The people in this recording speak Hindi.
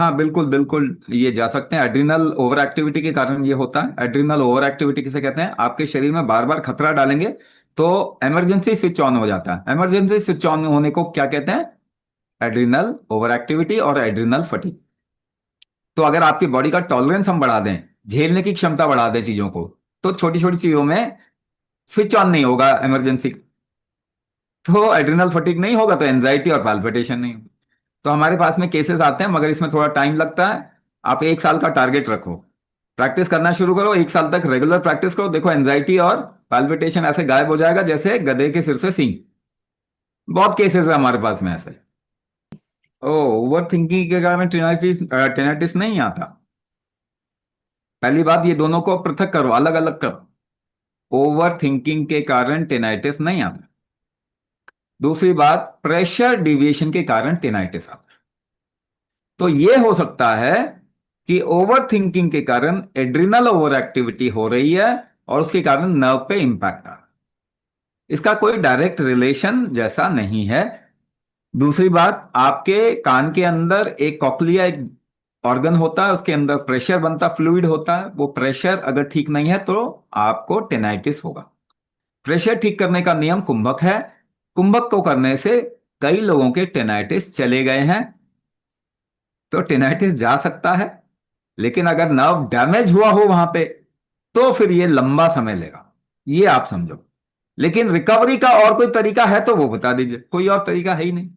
हाँ बिल्कुल बिल्कुल, ये जा सकते हैं। एड्रिनल ओवर एक्टिविटी के कारण ये होता है। एड्रिनल ओवर एक्टिविटी किसे कहते हैं? आपके शरीर में बार बार खतरा डालेंगे तो इमरजेंसी स्विच ऑन हो जाता है। इमरजेंसी स्विच ऑन होने को क्या कहते हैं? एड्रिनल ओवर एक्टिविटी और एड्रिनल फटीग। तो अगर आपकी बॉडी का टॉलरेंस हम बढ़ा दें, झेलने की क्षमता बढ़ा दें चीजों को, तो छोटी छोटी चीजों में स्विच ऑन नहीं होगा इमरजेंसी, तो एड्रिनल फटीग नहीं होगा, तो एंजाइटी और पाल्पिटेशन नहीं होगा। तो हमारे पास में केसेस आते हैं, मगर इसमें थोड़ा टाइम लगता है। आप 1 साल का टारगेट रखो, प्रैक्टिस करना शुरू करो, 1 साल तक रेगुलर प्रैक्टिस करो, देखो एंजाइटी और पाल्पिटेशन ऐसे गायब हो जाएगा जैसे गधे के सिर से सींग। बहुत केसेस है हमारे पास में ऐसे। ओ, ओवर थिंकिंग के कारण टेनाइटिस, टेनाइटिस नहीं आता। पहली बात, ये दोनों को पृथक करो, अलग अलग करो। ओवर थिंकिंग के कारण टेनाइटिस नहीं आता। दूसरी बात, प्रेशर डिविएशन के कारण टेनाइटिस आता। तो ये हो सकता है कि ओवर थिंकिंग के कारण एड्रिनल ओवर एक्टिविटी हो रही है और उसके कारण नर्व पे इंपैक्ट आ रहा है। इसका कोई डायरेक्ट रिलेशन जैसा नहीं है। दूसरी बात, आपके कान के अंदर एक कॉक्लिया, एक ऑर्गन होता है, उसके अंदर प्रेशर बनता, फ्लूइड होता है। वो प्रेशर अगर ठीक नहीं है तो आपको टेनाइटिस होगा। प्रेशर ठीक करने का नियम कुंभक है। कुंभक को करने से कई लोगों के टेनाइटिस चले गए हैं। तो टेनाइटिस जा सकता है, लेकिन अगर नर्व डैमेज हुआ हो वहां पे, तो फिर ये लंबा समय लेगा, ये आप समझो। लेकिन रिकवरी का और कोई तरीका है तो वो बता दीजिए। कोई और तरीका है ही नहीं।